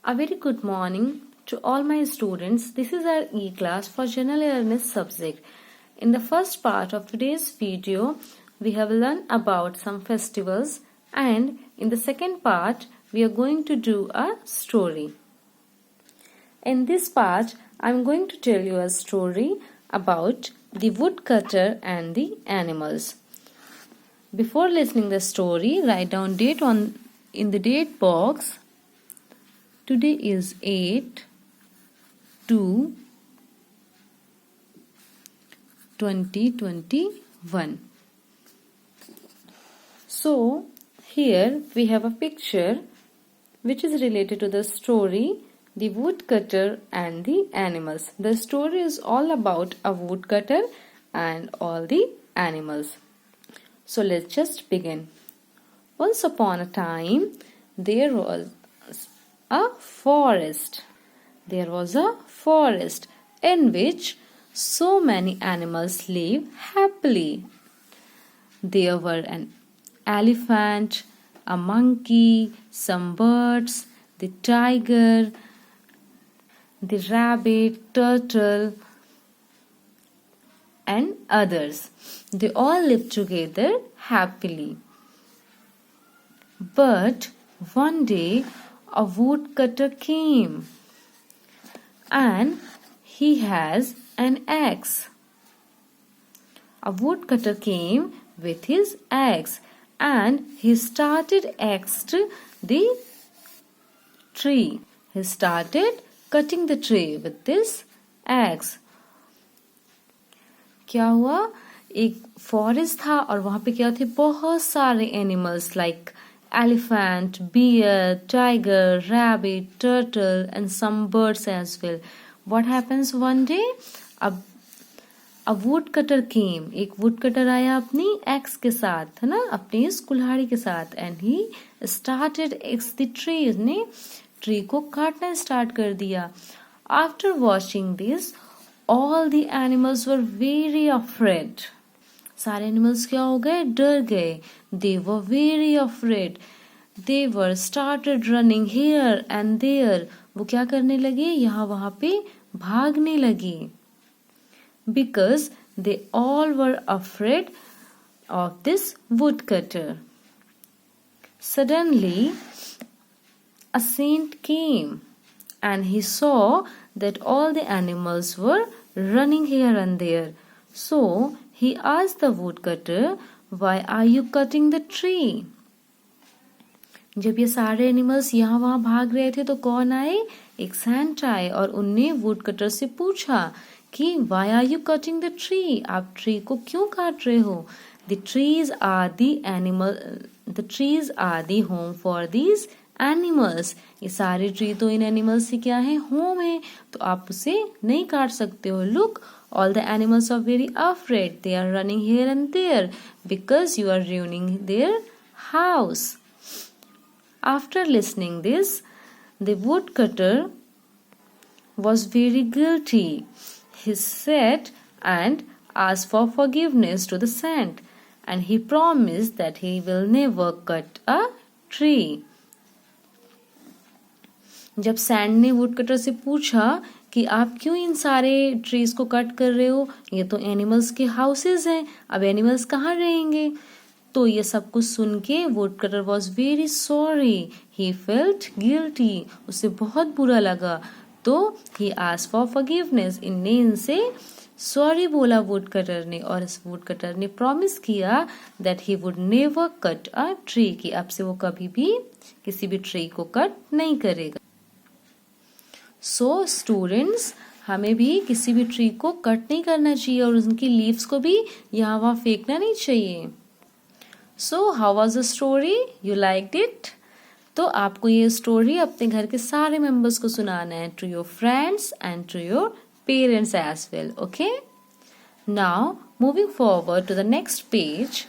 A very good morning to all my students. This is our e-class for general awareness subject. In the first part of today's video, we have learned about some festivals, and in the second part, we are going to do a story. In this part, I am going to tell you a story about the woodcutter and the animals. Before listening the story, write down date in the date box. Today is 8/2/2021. So here we have a picture which is related to the story The Woodcutter and the Animals. The story is all about a woodcutter and all the animals. So let's just begin. Once upon a time there was a forest. There was a forest in which so many animals live happily. There were an elephant, a monkey, some birds, the tiger, the rabbit, turtle, and others. They all lived together happily. But one day a woodcutter came and he has an axe. A woodcutter came with his axe and he started axed the tree. He started cutting the tree with this axe. क्या हुआ? एक forest था और वहां पे क्या थे? बहुत सारे animals like elephant, bear, tiger, rabbit, turtle and some birds as well. What happens one day? A woodcutter came. एक woodcutter आया अपनी axe के साथ, है ना, अपनी इस कुल्हाड़ी के साथ, and he started axe the tree. उसने ट्री को काटना स्टार्ट कर दिया. After watching this, all the animals were very afraid. सारे एनिमल्स क्या हो गए? डर गए. They were very afraid. They were started running here and there. वो क्या करने लगे? यहाँ वहाँ पे भागने लगे. Because they all were afraid of this woodcutter. Suddenly, a saint came and he saw that all the animals were running here and there. So he asked the woodcutter, "Why are you cutting the tree?" जब ये सारे animals यहाँ वहाँ भाग रहे थे तो कौन आए? एक सेंट आए और उनने वुडकटर से पूछा कि "Why are you cutting the tree?" आप ट्री को क्यों काट रहे हो? The trees are the home for these animals. ये सारे ट्री तो इन एनिमल्स की क्या है? होम है. तो आप उसे नहीं काट सकते हो. Look, all the animals are very afraid. They are running here and there because you are ruining their house. After listening this, the woodcutter was very guilty. He sat and asked for forgiveness to the saint, and he promised that he will never cut a tree. जब sand ने woodcutter से पूछा कि आप क्यों इन सारे trees को cut कर रहे हो? ये तो एनिमल्स के हाउसेज हैं. अब एनिमल्स कहाँ रहेंगे? तो ये सब कुछ सुन के woodcutter was very sorry. He felt guilty. उसे बहुत बुरा लगा. तो ही आस्क्ड फॉर फॉरगिवनेस. इनने इनसे सॉरी बोला वुडकटर ने, और इस वुडकटर ने प्रॉमिस किया that he would never cut a tree, कि अब से वो कभी भी किसी भी ट्री को कट नहीं करेगा. सो स्टूडेंट्स, हमें भी किसी भी ट्री को कट नहीं करना चाहिए और उनकी लीव्स को भी यहाँ वहाँ फेंकना नहीं चाहिए. So how was the story? You liked it? तो आपको ये स्टोरी अपने घर के सारे मेंबर्स को सुनाना है, to your friends and to your parents as well. Okay, now moving forward to the next page.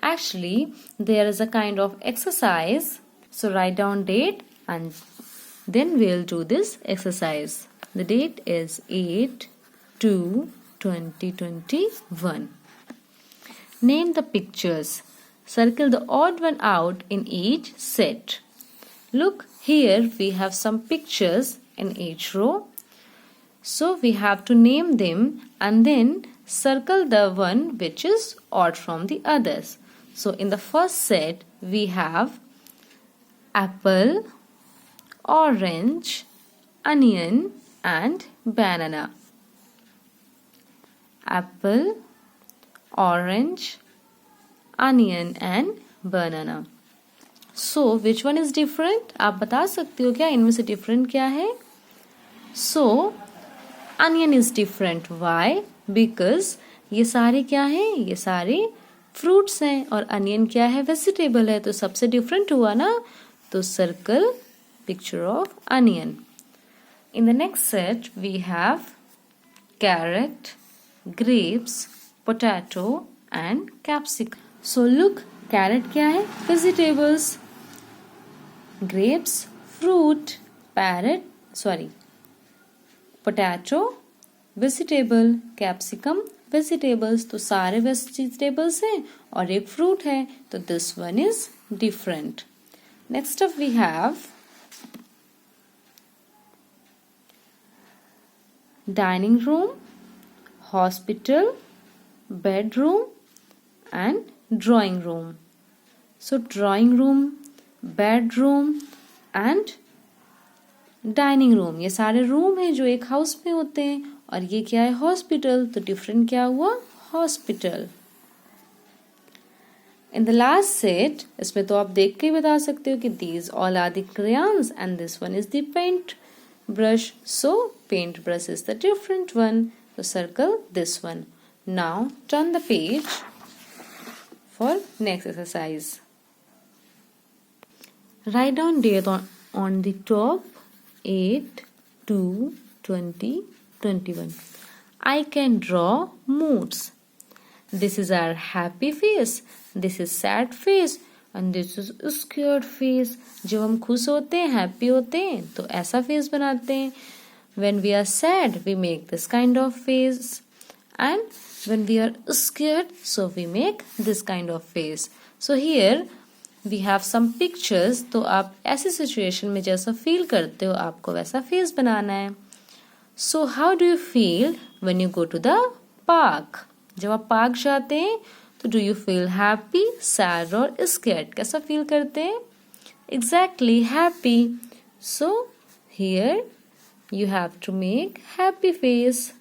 Actually, there is a kind of exercise. So write down date and then we'll do this exercise. The date is 8/2/2021. Name the pictures. Circle the odd one out in each set. Look, Here we have some pictures in each row. So we have to name them and then circle the one which is odd from the others. So in the first set we have apple, orange, onion and banana. Apple, orange, onion and banana. So which one is different? आप बता सकते हो क्या इनमें से different क्या है? So onion is different. Why? Because ये सारे क्या हैं? ये सारे fruits हैं और onion क्या है? Vegetable है, तो सबसे different हुआ ना, तो circle picture of onion. In the next set we have carrot, grapes, potato and capsicum. So look, carrot क्या है? Vegetables. Grapes, fruit, potato, vegetable, capsicum, vegetables. तो सारे vegetables हैं और एक fruit है, तो this one is different. Next up we have dining room, hospital, bedroom and drawing room. So drawing room, bedroom and dining room, ये सारे room हैं जो एक हाउस में होते हैं और ये क्या है? हॉस्पिटल, तो डिफरेंट क्या हुआ? Hospital. In the last set, इसमें तो आप देख के ही बता सकते हो कि these all are the crayons and this one is the paint brush. So paint brush is the different one. So circle this one. Now turn the page for next exercise. Write down date on the top 8, 2, 20, 21. I can draw moods. This is our happy face. This is sad face. And this is scared face. जब हम खुश होते हैं, happy होते हैं, तो ऐसा face बनाते हैं. When we are sad, we make this kind of face. And when we are scared, so we make this kind of face. So here we have some pictures. तो आप ऐसी सिचुएशन में जैसा फील करते हो आपको वैसा फेस बनाना है. So how do you feel when you go to the park? जब आप पार्क जाते हैं तो do you feel happy, sad or scared? कैसा फील करते हैं? Exactly, happy. So here you have to make happy face.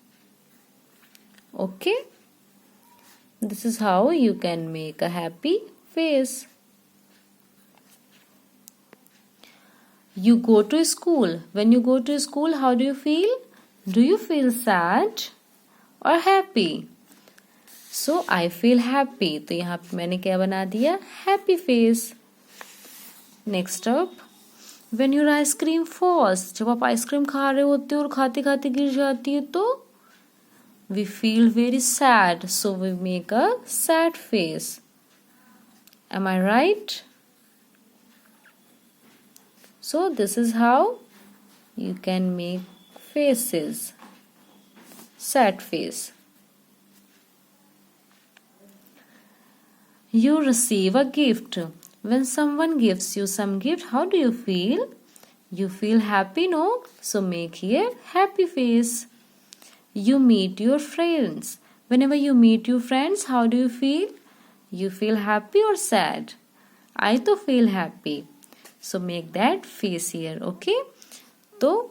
Okay? This is how you can make a happy face. You go to school. When you go to school, how do you feel? Do you feel sad or happy? So I feel happy. तो यहाँ पे मैंने क्या बना दिया? Happy face. Next up, when your ice cream falls. जब आप ice cream खा रहे होते हो और खाते खाते गिर जाती है तो we feel very sad. So we make a sad face. Am I right? So this is how you can make faces. Sad face. You receive a gift. When someone gives you some gift, how do you feel? You feel happy, no? So make here happy face. You meet your friends. Whenever you meet your friends, how do you feel? You feel happy or sad? I to feel happy. So make that face here. Okay? तो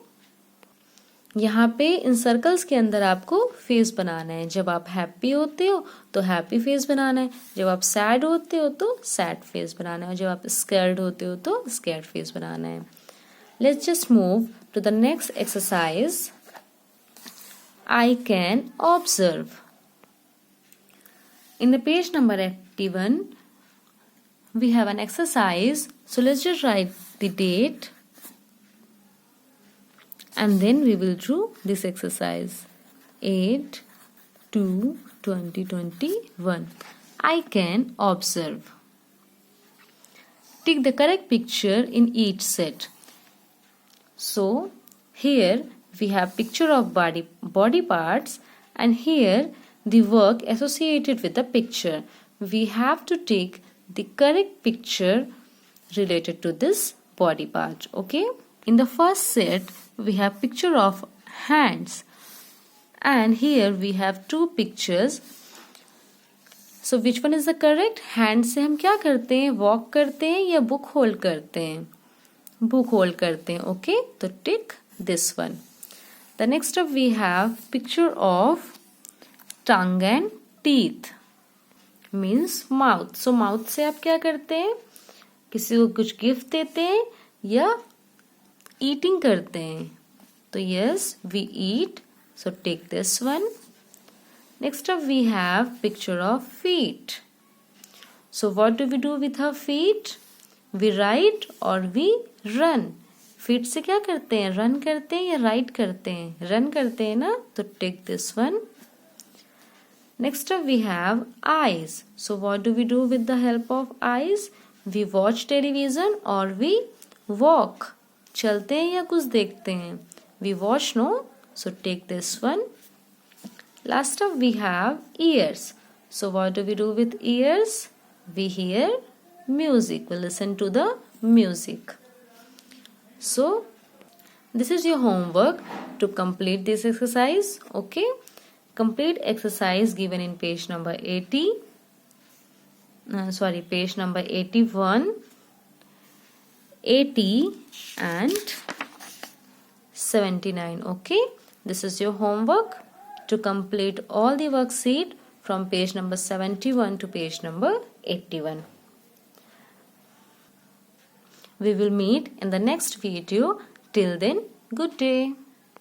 यहाँ पे इन circles के अंदर आपको face बनाना है. जब आप happy होते हो तो हैप्पी फेस बनाना है. जब आप सैड होते हो तो सैड फेस बनाना है. जब आप स्कैर्ड होते हो तो स्कैर्ड फेस बनाना है. Let's just move to the next exercise. I can observe. In the page number 81, we have an exercise. So let's just write the date and then we will do this exercise. 8/2/2021. I can observe. Take the correct picture in each set. So here we have picture of body parts and here the work associated with the picture. We have to take the correct picture related to this body part. Okay, in the first set we have picture of hands, and here we have two pictures. So which one is the correct? hand से हम क्या करते हैं? walk करते हैं या book hold करते हैं? book hold करते हैं. Okay, तो tick this one. The next up we have picture of tongue and teeth, means mouth. So mouth से आप क्या करते हैं? किसी को कुछ गिफ्ट देते हैं या eating करते हैं? तो yes, we eat. So take this one. Next up we have picture of feet. So what do we do with our feet? We ride or we run. feet से क्या करते हैं? run करते हैं या ride करते हैं? run करते हैं ना, तो take this one. Next up we have eyes. So what do we do with the help of eyes? We watch television or we walk. चलते हैं या कुछ देखते हैं? We watch, no? So take this one. Last up we have ears. So what do we do with ears? We hear music. We listen to the music. So this is your homework to complete this exercise. Okay, complete exercise given in page number 80. Page number 81, 80 and 79. Okay, this is your homework to complete all the worksheet from page number 71 to page number 81. We will meet in the next video. Till then, good day.